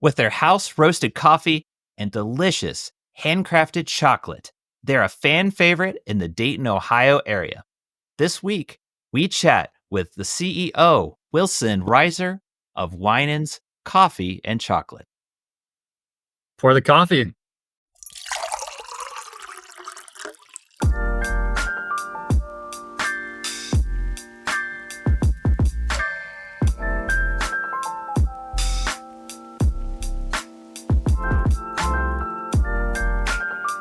With their house roasted coffee and delicious handcrafted chocolate, they're a fan favorite in the Dayton, Ohio area. This week, we chat with the CEO, Wilson Reiser of Winans Coffee and Chocolate. Pour the coffee.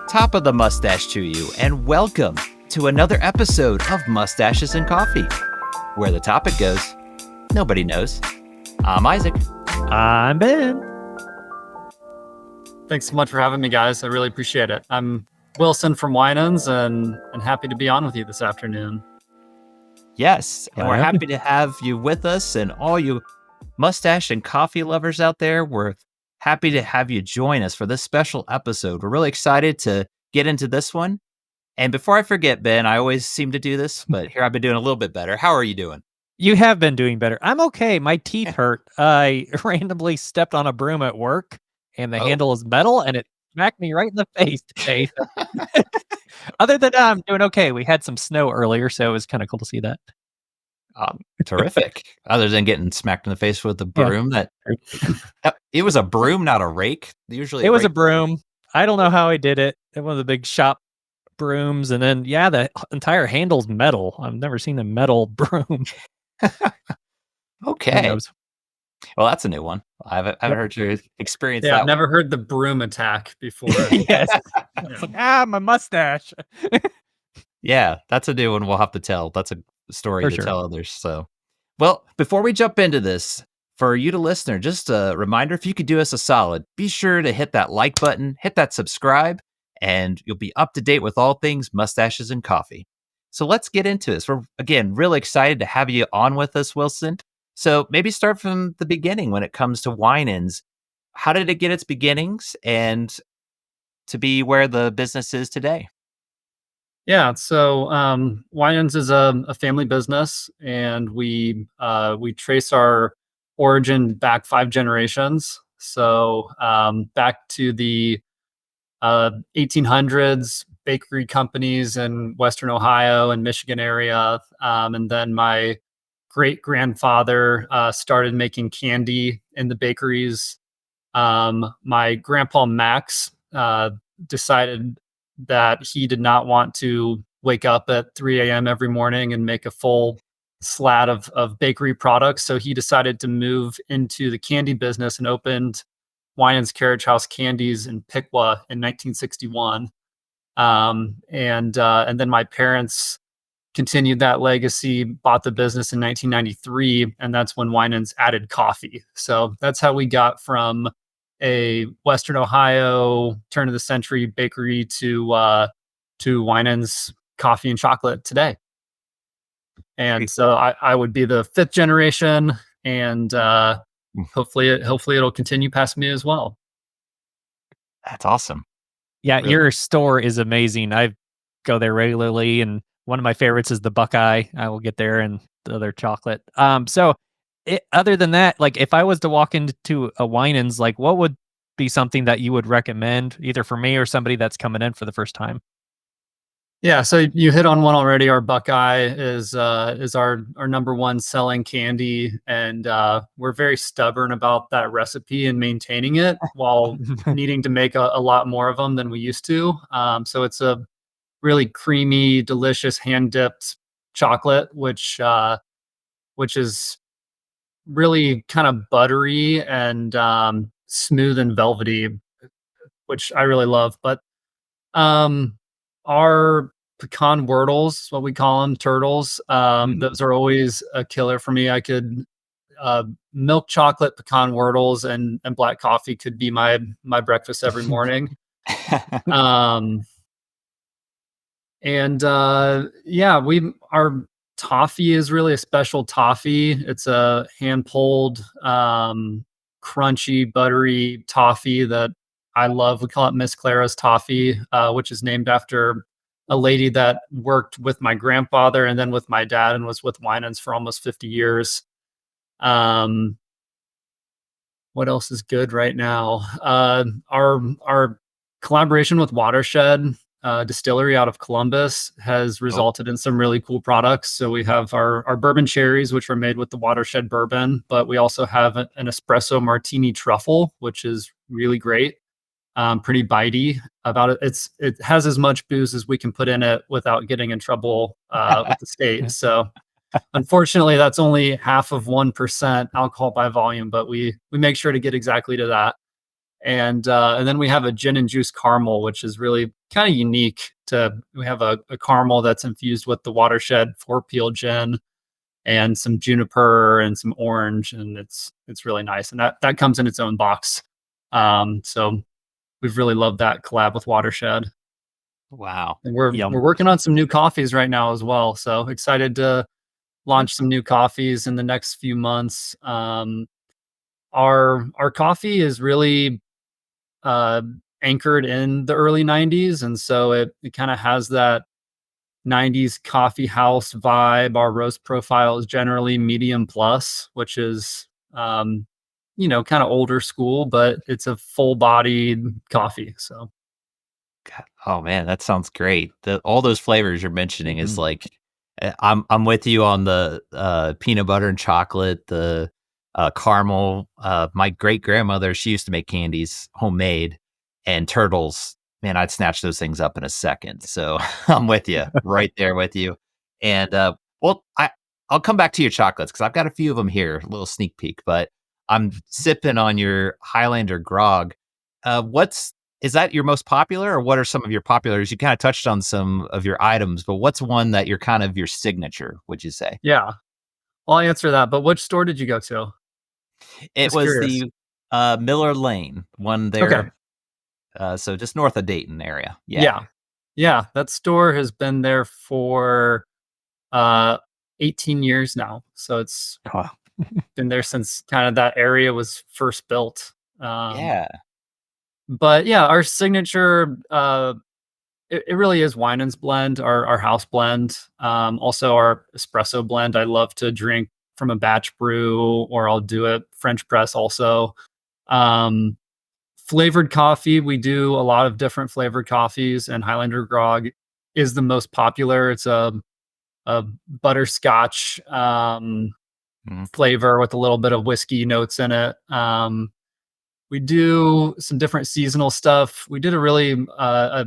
Top of the mustache to you, and welcome to another episode of Mustaches and Coffee, where the topic goes, nobody knows. I'm Isaac. I'm Ben. Thanks so much for having me, guys. I really appreciate it. I'm Wilson from Winans and happy to be on with you this afternoon. Yes, and we're happy to have you with us, and all you mustache and coffee lovers out there, we're happy to have you join us for this special episode. We're really excited to get into this one. And before I forget, Ben, I always seem to do this, but here I've been doing a little bit better. How are you doing? You have been doing better. I'm okay. My teeth hurt. I randomly stepped on a broom at work, and the handle is metal, and it smacked me right in the face today. Other than that, I'm doing okay. We had some snow earlier, so it was kind of cool to see that. Terrific. Other than getting smacked in the face with a broom, it was a broom, not a rake. Usually, it was a broom. I don't know how I did it. One of the big shop brooms, and then the entire handle's metal. I've never seen a metal broom. Okay. Well, that's a new one. I haven't heard you experience that. I've never heard the broom attack before. Yes. My mustache. Yeah, that's a new one we'll have to tell. That's a story to tell others. So, well, before we jump into this, for you, the listener, just a reminder, if you could do us a solid, be sure to hit that like button, hit that subscribe, and you'll be up to date with all things mustaches and coffee. So let's get into this. We're, again, really excited to have you on with us, Wilson. So maybe start from the beginning when it comes to Winans. How did it get its beginnings and to be where the business is today? Yeah, so Winans is a family business, and we trace our origin back 5 generations. So back to the 1800s, bakery companies in Western Ohio and Michigan area, and then my great grandfather started making candy in the bakeries. My grandpa Max decided that he did not want to wake up at 3 a.m. every morning and make a full slat of bakery products. So he decided to move into the candy business and opened Winans Carriage House Candies in Piqua in 1961. And then my parents continued that legacy, bought the business in 1993, and that's when Winans added coffee. So that's how we got from a Western Ohio turn of the century bakery to Winans Coffee and Chocolate today. And so I would be the 5th generation, and hopefully it'll continue past me as well. That's awesome. Yeah, really. Your store is amazing. I go there regularly, and one of my favorites is the Buckeye. I will get there, and the other chocolate. Other than that, like if I was to walk into a Winans, like what would be something that you would recommend, either for me or somebody that's coming in for the first time? Yeah, so you hit on one already. Our Buckeye is our number one selling candy, and we're very stubborn about that recipe and maintaining it while needing to make a lot more of them than we used to. So it's a really creamy, delicious hand dipped chocolate, which is really kind of buttery and smooth and velvety, which I really love. But our pecan wordles, what we call them, turtles, those are always a killer for me. I could milk chocolate pecan wordles and black coffee could be my breakfast every morning. Our toffee is really a special toffee. It's a hand pulled, crunchy, buttery toffee that I love. We call it Miss Clara's toffee, which is named after a lady that worked with my grandfather and then with my dad and was with Winans for almost 50 years. What else is good right now? Our collaboration with Watershed Distillery out of Columbus has Oh, resulted in some really cool products. So we have our bourbon cherries, which are made with the Watershed bourbon, but we also have an espresso martini truffle, which is really great. Pretty bitey about it. It has as much booze as we can put in it without getting in trouble with the state. So unfortunately, that's only half of 1% alcohol by volume, but we make sure to get exactly to that. And then we have a gin and juice caramel, which is really kind of unique. We have a caramel that's infused with the Watershed four peel gin and some juniper and some orange, and it's really nice. And that comes in its own box. So we've really loved that collab with Watershed. wow. And we're Yum. working on some new coffees right now as well. So excited to launch some new coffees in the next few months. Our coffee is really uh, anchored in the early '90s, and so it kind of has that '90s coffee house vibe. Our roast profile is generally medium plus, which is kind of older school, but it's a full bodied coffee. So God, oh man, that sounds great. All those flavors you're mentioning is Mhm. like, I'm with you on the peanut butter and chocolate, the caramel. My great grandmother, she used to make candies homemade, and turtles. Man, I'd snatch those things up in a second. So I'm with you, right there with you. And well, I'll come back to your chocolates because I've got a few of them here, a little sneak peek. But I'm sipping on your Highlander grog. What's Is that your most popular, or what are some of your populars? You kinda touched on some of your items, but what's one that you're kind of your signature, would you say? yeah, I'll answer that. But which store did you go to? It Just was curious. the, Miller Lane one Okay. there, so just north of Dayton area. Yeah. Yeah. Yeah. That store has been there for uh 18 years now. So it's Wow. been there since kind of that area was first built. Um, Yeah. but yeah, our signature it really is Winans blend, our house blend. Also our espresso blend. I love to drink from a batch brew, or I'll do it French press also. Um, Flavored coffee, we do a lot of different flavored coffees, and Highlander Grog is the most popular. It's a butterscotch Mhm. flavor with a little bit of whiskey notes in it. We do some different seasonal stuff. We did a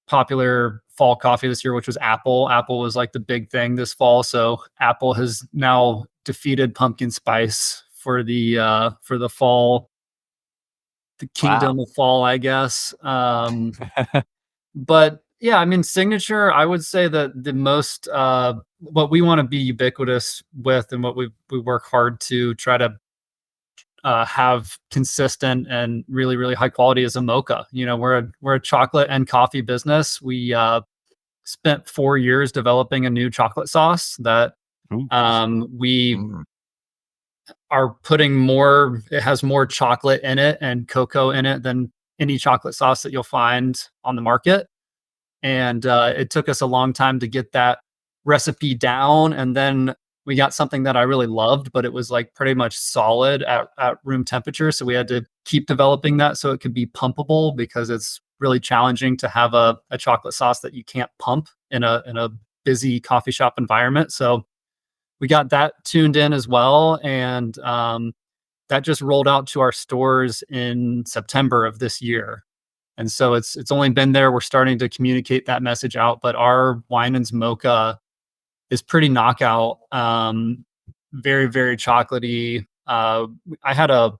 popular fall coffee this year, which was apple. Apple was like the big thing this fall, so apple has now defeated pumpkin spice for the fall, the Wow. kingdom of fall, I guess. But yeah, I mean, signature, I would say that the most what we want to be ubiquitous with, and what we work hard to try to have consistent and really really high quality is a mocha. We're a chocolate and coffee business. We spent 4 years developing a new chocolate sauce that Ooh. we Mm. are putting more. It has more chocolate in it and cocoa in it than any chocolate sauce that you'll find on the market. And it took us a long time to get that recipe down. And then we got something that I really loved, but it was like pretty much solid at room temperature. So we had to keep developing that so it could be pumpable, because it's really challenging to have a chocolate sauce that you can't pump in a busy coffee shop environment. So we got that tuned in as well. And that just rolled out to our stores in September of this year. And so it's only been there. We're starting to communicate that message out, but our Winans Mocha is pretty knockout. Very, very chocolatey. I had a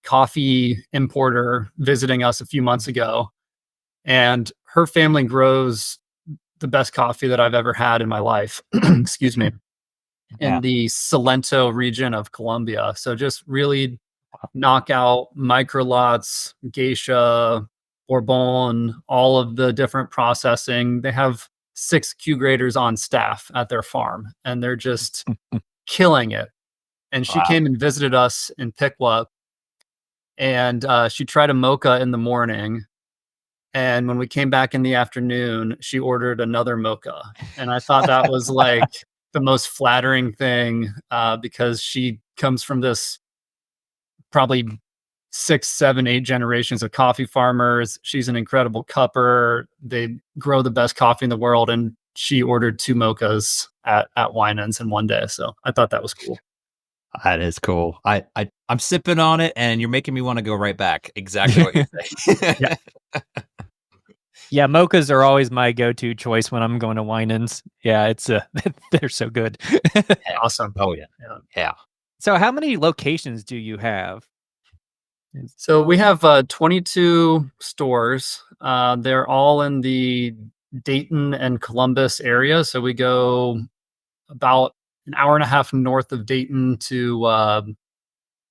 coffee importer visiting us a few months ago, and her family grows the best coffee that I've ever had in my life. Excuse me. In Yeah. the Salento region of Colombia. So just really knockout micro lots, geisha, bourbon, all of the different processing. They have 6 Q graders on staff at their farm, and they're just killing it. And she Wow. came and visited us in Piqua, and she tried a mocha in the morning. And when we came back in the afternoon, she ordered another mocha. And I thought that was like the most flattering thing, because she comes from this probably 6, 7, 8 generations of coffee farmers. She's an incredible cupper. They grow the best coffee in the world, and she ordered 2 mochas at Winans in one day. So I thought that was cool. That is cool. I'm sipping on it, and you're making me want to go right back. Exactly what you're saying. Yeah. Yeah, mochas are always my go-to choice when I'm going to Winans. Yeah, it's they're so good. Awesome. Oh yeah. Yeah. So how many locations do you have? So we have 22 stores. They're all in the Dayton and Columbus area. So we go about an hour and a half north of Dayton to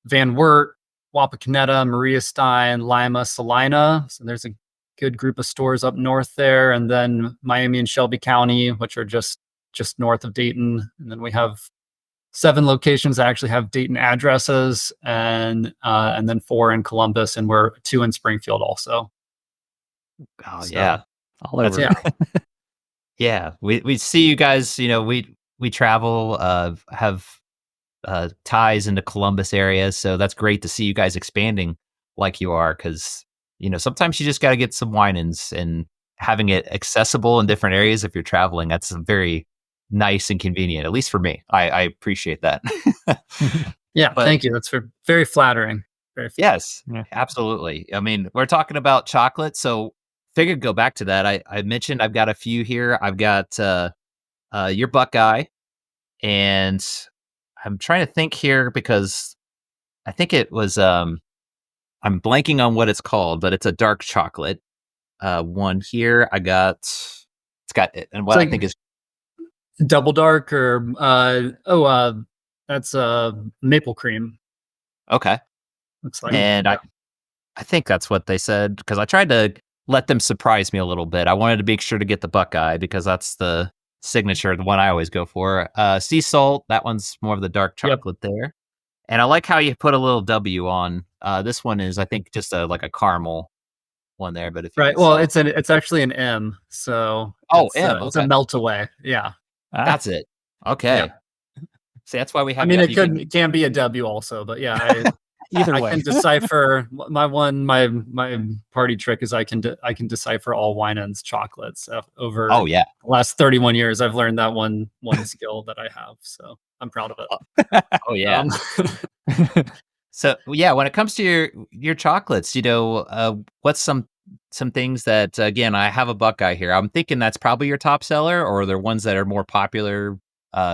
Van Wert, Wapakoneta, Maria Stein, Lima, Salina. So there's a good group of stores up north there, and then Miami and Shelby County, which are just north of Dayton. And then we have 7 locations that actually have Dayton addresses, and then 4 in Columbus, and we're 2 in Springfield also. Oh So, yeah. All over. Yeah. Yeah. We see you guys, we travel, have ties into Columbus area. So that's great to see you guys expanding like you are, because sometimes you just got to get some Winans, and having it accessible in different areas if you're traveling. That's very nice and convenient, at least for me. I appreciate that. Yeah, thank you. That's very flattering. Very Yes, Yeah. absolutely. I mean, we're talking about chocolate, so figured go back to that. I mentioned I've got a few here. I've got your Buckeye, and I'm trying to think here because I think it was I'm blanking on what it's called, but it's a dark chocolate. One here I got. It's got and what I think is double dark, or that's maple cream. okay. Looks like. And I think that's what they said, because I tried to let them surprise me a little bit. I wanted to make sure to get the Buckeye because that's the signature, the one I always go for. Sea salt, that one's more of the dark chocolate there. And I like how you put a little W on. This one is, I think, just like a caramel one there. But if you Right. Well, it's actually an M. So M. It's a melt away. Yeah. That's it. Okay. Yeah. See, that's why we have. I mean, it can be a W also, but yeah. Either way, I can decipher my party trick is I can decipher all Winans chocolates over. Oh yeah. The last 31 years. I've learned that one skill that I have, so I'm proud of it. Oh yeah. So yeah, when it comes to your chocolates, what's some things that, again, I have a Buckeye here. I'm thinking that's probably your top seller, or are there ones that are more popular?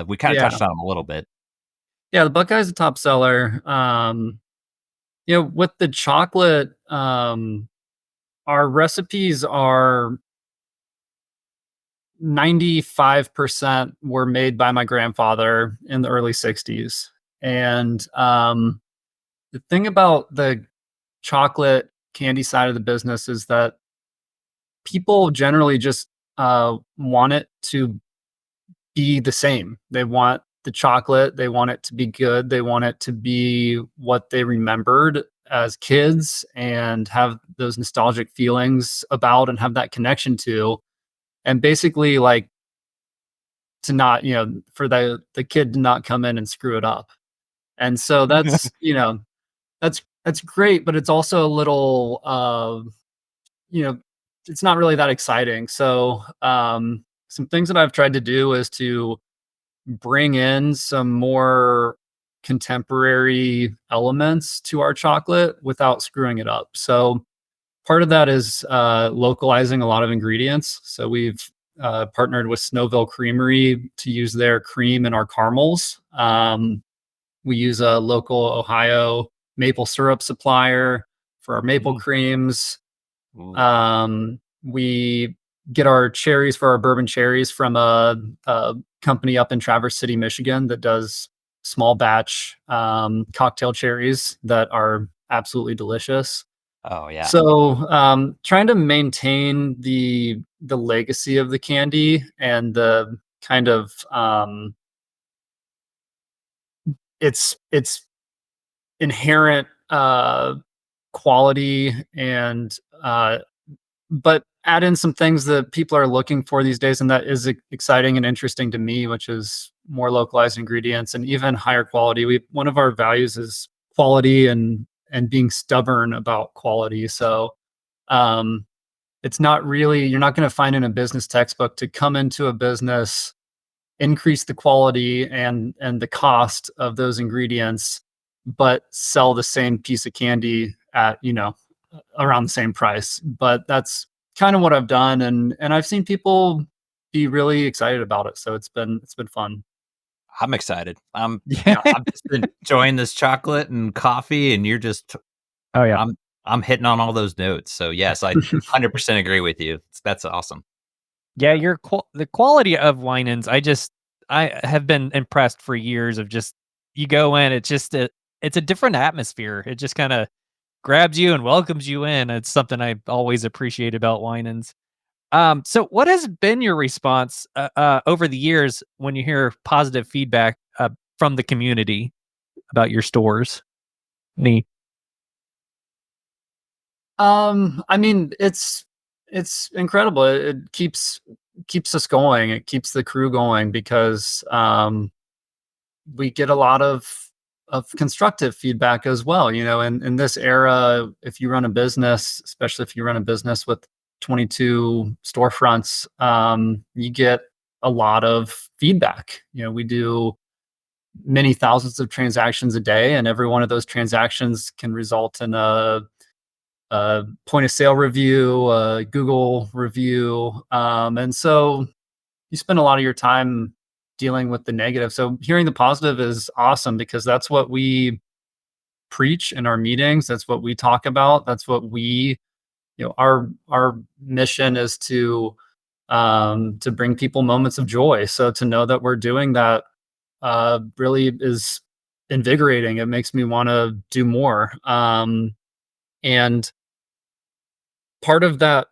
We kind of touched on them a little bit. Yeah, the Buckeye's a top seller. With the chocolate, our recipes are 95% were made by my grandfather in the early 60s. And the thing about the chocolate candy side of the business is that people generally just want it to be the same. They want the chocolate, they want it to be good, they want it to be what they remembered as kids and have those nostalgic feelings about and have that connection to. And basically, like, to not, for the kid to not come in and screw it up. And so that's, that's great, but it's also a little, it's not really that exciting. So some things that I've tried to do is to bring in some more contemporary elements to our chocolate without screwing it up. So part of that is localizing a lot of ingredients. So we've partnered with Snowville Creamery to use their cream in our caramels. We use a local Ohio maple syrup supplier for our maple creams. We get our cherries for our bourbon cherries from a company up in Traverse City, Michigan, that does small batch cocktail cherries that are absolutely delicious. Oh yeah. So trying to maintain the legacy of the candy and the kind of its inherent quality, and but add in some things that people are looking for these days, and that is exciting and interesting to me, which is more localized ingredients and even higher quality. One of our values is quality and and being stubborn about quality. So it's not really, you're not going to find in a business textbook to come into a business, increase the quality and the cost of those ingredients, but sell the same piece of candy at, around the same price. But that's kind of what I've done, and I've seen people be really excited about it. So it's been fun. I'm excited. Yeah. I'm just enjoying this chocolate and coffee, and you're just Oh yeah. I'm hitting on all those notes. So yes, I 100% agree with you. That's awesome. Yeah, the quality of Winans, I have been impressed for years of just you go in, it's a different atmosphere. It just kind of grabs you and welcomes you in. It's something I always appreciate about Winans. So what has been your response over the years when you hear positive feedback from the community about your stores? Neat. I mean, it's incredible. It keeps us going. It keeps the crew going because we get a lot of constructive feedback as well. In this era, if you run a business, especially if you run a business with 22 storefronts, you get a lot of feedback. We do many thousands of transactions a day, and every one of those transactions can result in a point of sale review, a Google review. And so you spend a lot of your time dealing with the negative. So hearing the positive is awesome because that's what we preach in our meetings. That's what we talk about. That's what our mission is to bring people moments of joy. So to know that we're doing that really is invigorating. It makes me want to do more. And part of that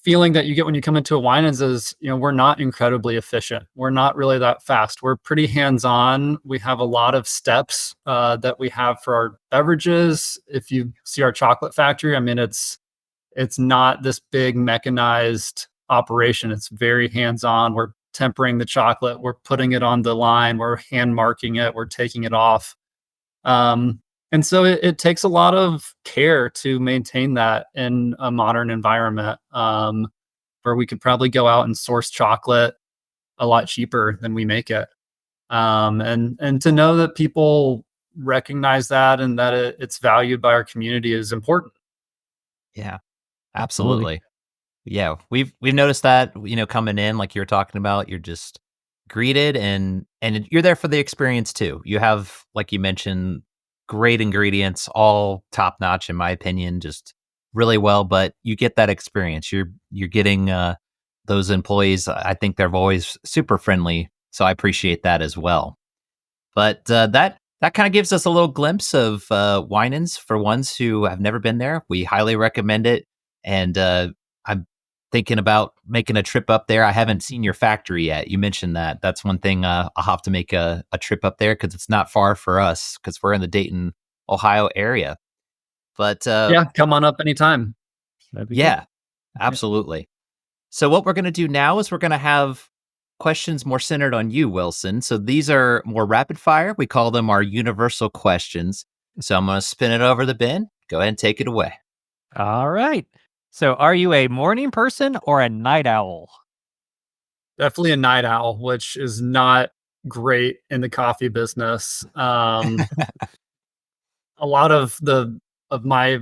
feeling that you get when you come into a Winans is, we're not incredibly efficient. We're not really that fast. We're pretty hands-on. We have a lot of steps that we have for our beverages. If you see our chocolate factory, I mean, it's not this big mechanized operation. It's very hands-on. We're tempering the chocolate. We're putting it on the line. We're hand marking it. We're taking it off. And so it takes a lot of care to maintain that in a modern environment, where we could probably go out and source chocolate a lot cheaper than we make it. And to know that people recognize that and that it's valued by our community is important. Yeah, absolutely. Yeah, we've noticed that, coming in, like you were talking about, you're just greeted and you're there for the experience too. You have, like you mentioned, great ingredients, all top notch in my opinion, just really well, but you get that experience. You're getting those employees. I think they're always super friendly, so I appreciate that as well. But that kind of gives us a little glimpse of Winans for ones who have never been there. We highly recommend it, and I'm thinking about making a trip up there. I haven't seen your factory yet. You mentioned that. That's one thing I'll have to make a trip up there because it's not far for us because we're in the Dayton, Ohio area. But Yeah, come on up anytime. yeah, absolutely. So what we're going to do now is we're going to have questions more centered on you, Wilson. So these are more rapid fire. We call them our universal questions. So I'm going to spin it over the bin. Go ahead and take it away. All right. So are you a morning person or a night owl? Definitely a night owl, which is not great in the coffee business. A lot of my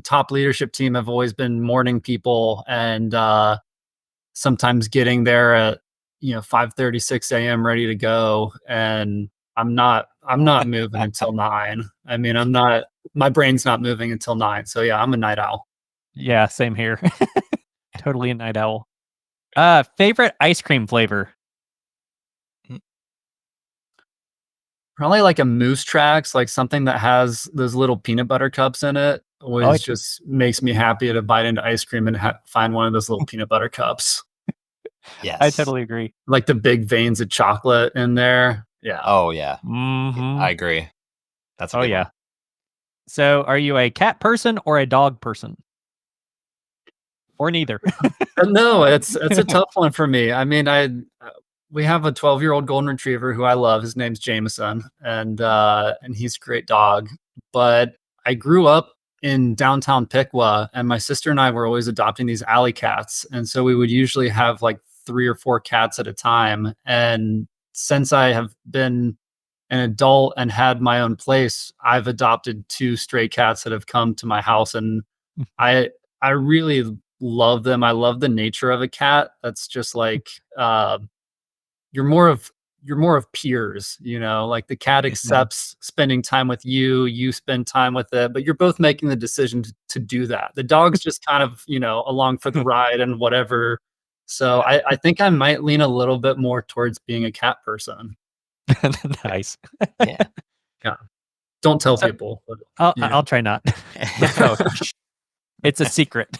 top leadership team have always been morning people, and sometimes getting there at 5:30, 6 a.m. ready to go, and I'm not moving until 9. I mean, my brain's not moving until 9. So yeah, I'm a night owl. Yeah, same here. Totally a night owl. Favorite ice cream flavor? Probably like a Moose Tracks, like something that has those little peanut butter cups in it. Always just makes me happy to bite into ice cream and find one of those little peanut butter cups. Yes. I totally agree. Like the big veins of chocolate in there. Yeah. Oh, yeah. Mm-hmm. I agree. That's a good one. So are you a cat person or a dog person? Or neither? No, it's a tough one for me. I mean, we have a 12-year-old golden retriever who I love. His name's Jameson, and he's a great dog. But I grew up in downtown Piqua, and my sister and I were always adopting these alley cats. And so we would usually have like 3 or 4 cats at a time. And since I have been an adult and had my own place, I've adopted 2 stray cats that have come to my house, and I I really love them. I love the nature of a cat. That's just like you're more of you're more of peers, you know, like the cat accepts spending time with you, you spend time with it, but you're both making the decision to do that. The dog's just kind of, you know, along for the ride and whatever. So I think I might lean a little bit more towards being a cat person. Nice. Yeah. Yeah. Don't tell So- people. But, I'll try not. No, it's a secret.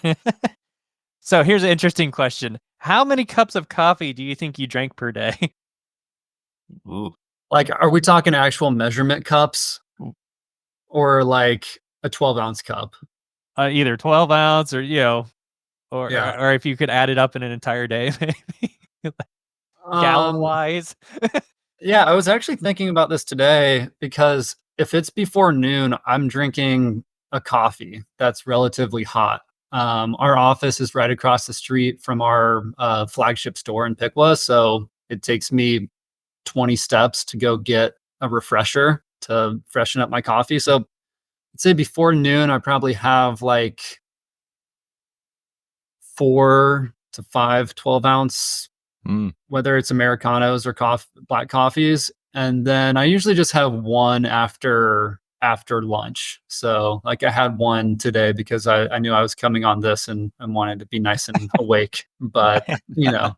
So here's an interesting question. How many cups of coffee do you think you drank per day? Ooh. like, are we talking actual measurement cups or like a 12-ounce cup? Either 12 ounce or, or, Yeah. or if you could add it up in an entire day, maybe gallon wise. Yeah, I was actually thinking about this today because if it's before noon, I'm drinking a coffee that's relatively hot. Our office is right across the street from our flagship store in Piqua, so it takes me 20 steps to go get a refresher to freshen up my coffee. So I'd say before noon, I probably have like 4 to 5 12-ounce, whether it's Americanos or black coffees. And then I usually just have one after lunch. So like I had one today because I knew I was coming on this and wanted to be nice and awake. But you know,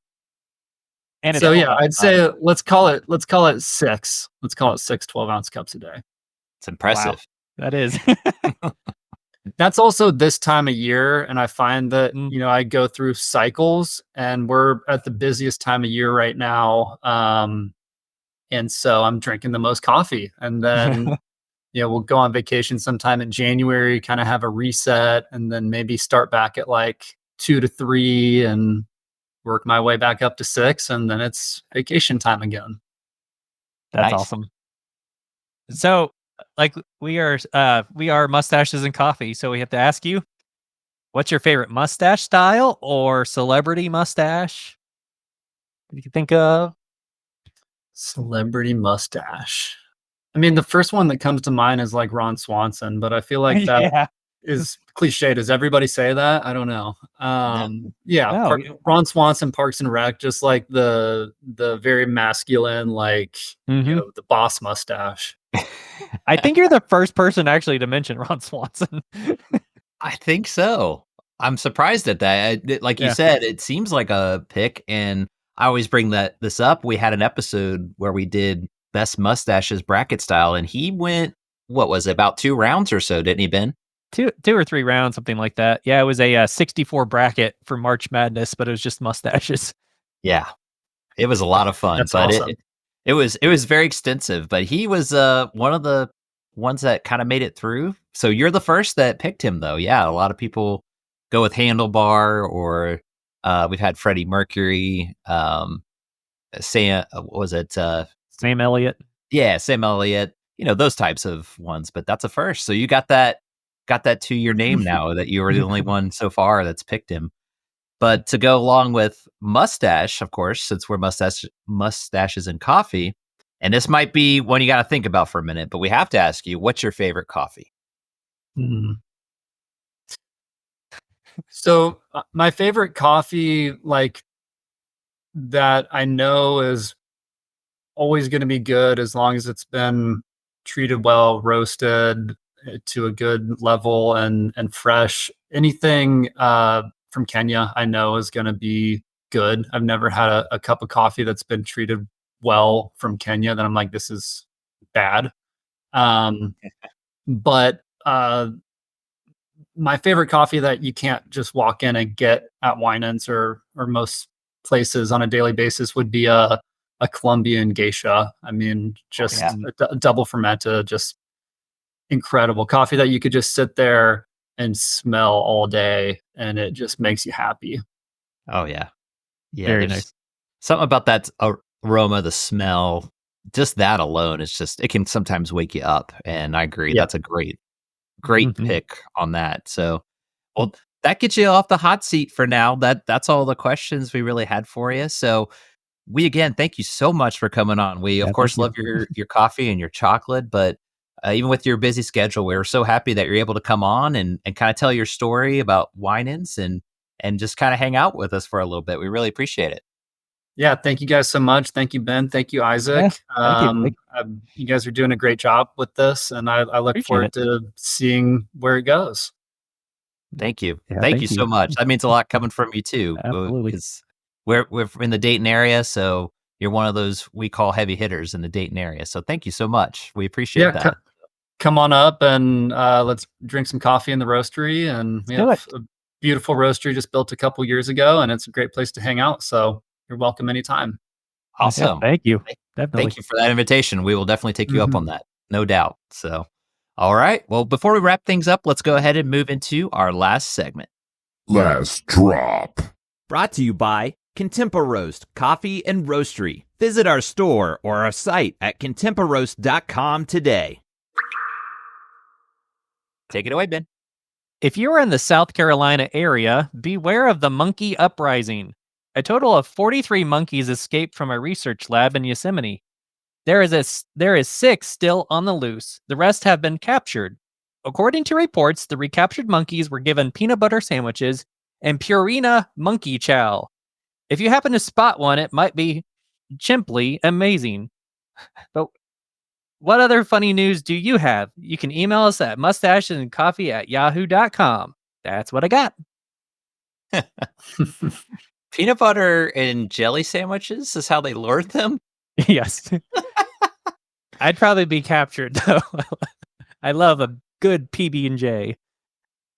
And it's so cold yeah, I'd outside. say let's call it 6. Let's call it 6 12-ounce cups a day. It's impressive. That is. That's also this time of year, and I find that you know I go through cycles, and we're at the busiest time of year right now, and so I'm drinking the most coffee, and then you know we'll go on vacation sometime in January, kind of have a reset, and then maybe start back at like 2 to 3, and work my way back up to 6, and then it's vacation time again. That's Nice. awesome. So, like we are mustaches and coffee. So we have to ask you, what's your favorite mustache style or celebrity mustache? What do you think of? Celebrity mustache. I mean, the first one that comes to mind is like Ron Swanson, but I feel like that Yeah. is cliche. Does everybody say that? I don't know. Yeah, No. Ron Swanson, Parks and Rec, just like the very masculine, like you know, the boss mustache. I think you're the first person actually to mention Ron Swanson. I think so. I'm surprised at that. Like you Yeah. said, it seems like a pick, and I always bring this up. We had an episode where we did best mustaches bracket style, and he went, what was it, about 2 rounds or so, didn't he, Ben? Two or 3 rounds, something like that. Yeah, it was a 64 bracket for March Madness, but it was just mustaches. Yeah, it was a lot of fun, That's but awesome. it was very extensive. But he was one of the ones that kind of made it through. So you're the first that picked him, though. Yeah, a lot of people go with Handlebar, or we've had Freddie Mercury, Sam, what was it? Sam Elliott. Yeah, Sam Elliott. You know, those types of ones. But that's a first. So you got that to your name now that you were the only one so far that's picked him. But to go along with mustache, of course, since we're mustaches and coffee, and this might be one you got to think about for a minute, but we have to ask you, what's your favorite coffee? So my favorite coffee, like that I know is always going to be good as long as it's been treated well, roasted to a good level and fresh. Anything from Kenya, I know is going to be good. I've never had a cup of coffee that's been treated well from Kenya that I'm like, this is bad. But my favorite coffee that you can't just walk in and get at Winans or most places on a daily basis would be a Colombian geisha. I mean, just a double fermented, just incredible coffee that you could just sit there and smell all day, and it just makes you happy. Oh yeah, yeah. Very There's nice. something about that aroma, the smell, just that alone. It's just, it can sometimes wake you up. And I agree, Yeah. that's a great great pick on that. So, well, that gets you off the hot seat for now. That's all the questions we really had for you. So, we again thank you so much for coming on. We of course love your coffee and your chocolate, but even with your busy schedule, we're so happy that you're able to come on and kind of tell your story about Winans and just kind of hang out with us for a little bit. We really appreciate it. Yeah, thank you guys so much. Thank you, Ben. Thank you, Isaac. Thank you. You guys are doing a great job with this, and I look Appreciate forward it. to seeing where it goes. Thank you. Yeah, Thank you so much. That means a lot coming from you too. Absolutely. Because we're in the Dayton area, so you're one of those we call heavy hitters in the Dayton area. So thank you so much. We appreciate that. Come on up and let's drink some coffee in the roastery. And we have a beautiful roastery just built a couple years ago, and it's a great place to hang out. So you're welcome anytime. Awesome. Yeah, thank you. Definitely. Thank you for that invitation. We will definitely take you up on that. No doubt. So, all right. Well, before we wrap things up, let's go ahead and move into our last segment. Last drop. Brought to you by Contempa Coffee and Roastery. Visit our store or our site at contemparoast.com today. Take it away, Ben. If you are in the South Carolina area, beware of the monkey uprising. A total of 43 monkeys escaped from a research lab in Yosemite. There is 6 still on the loose. The rest have been captured. According to reports, the recaptured monkeys were given peanut butter sandwiches and Purina monkey chow. If you happen to spot one, it might be simply amazing. But what other funny news do you have? You can email us at mustachesandcoffee@yahoo.com. That's what I got. Peanut butter and jelly sandwiches is how they lured them? Yes. I'd probably be captured, though. I love a good PB&J.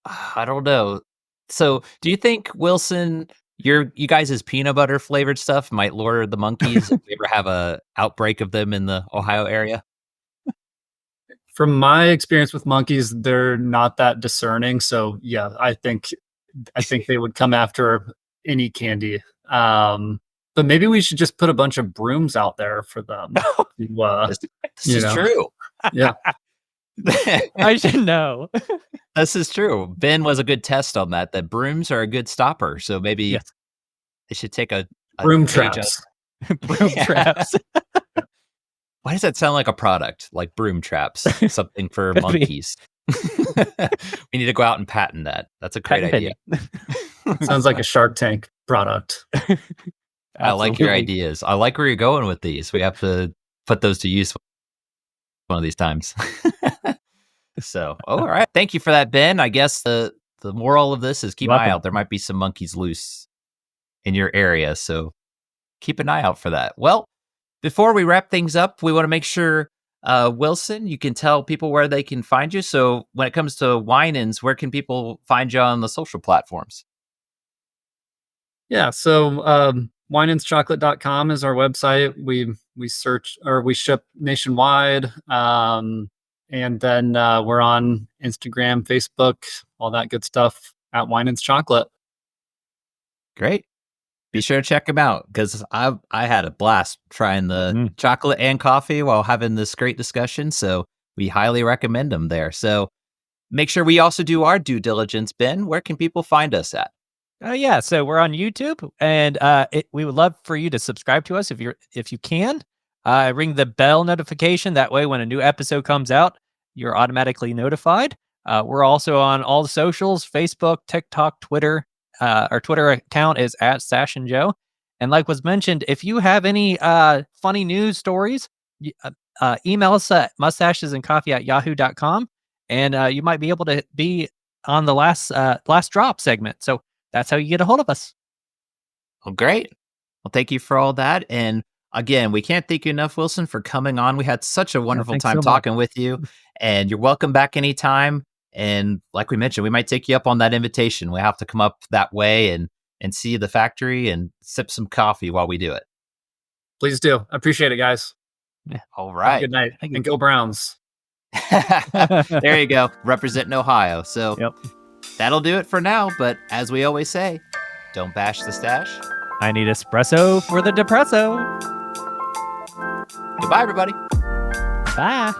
I don't know. So, do you think, Wilson, you guys' peanut butter flavored stuff might lure the monkeys if we ever have a outbreak of them in the Ohio area? From my experience with monkeys, they're not that discerning. So yeah, I think they would come after any candy. But maybe we should just put a bunch of brooms out there for them. This is true. Yeah. I should know. This is true. Ben was a good test on that brooms are a good stopper. So maybe they should take a broom traps. Broom traps. Why does that sound like a product? Like broom traps, something for monkeys. We need to go out and patent that. That's a great idea. Sounds like a Shark Tank product. I like your ideas. I like where you're going with these. We have to put those to use one of these times. So, all right. Thank you for that, Ben. I guess the moral of this is keep an eye out. There might be some monkeys loose in your area. So keep an eye out for that. Well, before we wrap things up, we want to make sure, Wilson, you can tell people where they can find you. So when it comes to Winans, where can people find you on the social platforms? Yeah. So winandschocolate.com is our website. We search or we ship nationwide. And then we're on Instagram, Facebook, all that good stuff at Winans Chocolate. Great. Be sure to check them out because I had a blast trying the chocolate and coffee while having this great discussion. So we highly recommend them there. So make sure we also do our due diligence. Ben, where can people find us at? So we're on YouTube, and we would love for you to subscribe to us if you can. Ring the bell notification. That way, when a new episode comes out, you're automatically notified. We're also on all the socials: Facebook, TikTok, Twitter. Our Twitter account is @SashAndJoe. And like was mentioned, if you have any funny news stories, email us at mustachesandcoffee@yahoo.com, and you might be able to be on the last drop segment. So that's how you get a hold of us. Well, great. Well, thank you for all that. And again, we can't thank you enough, Wilson, for coming on. We had such a wonderful time talking with you, and you're welcome back anytime. And like we mentioned, we might take you up on that invitation. We have to come up that way and see the factory and sip some coffee while we do it. Please do. I appreciate it, guys. Yeah. All right. Good night. And go Browns. There you go. Representing Ohio. So that'll do it for now. But as we always say, don't bash the stash. I need espresso for the depresso. Goodbye, everybody. Bye.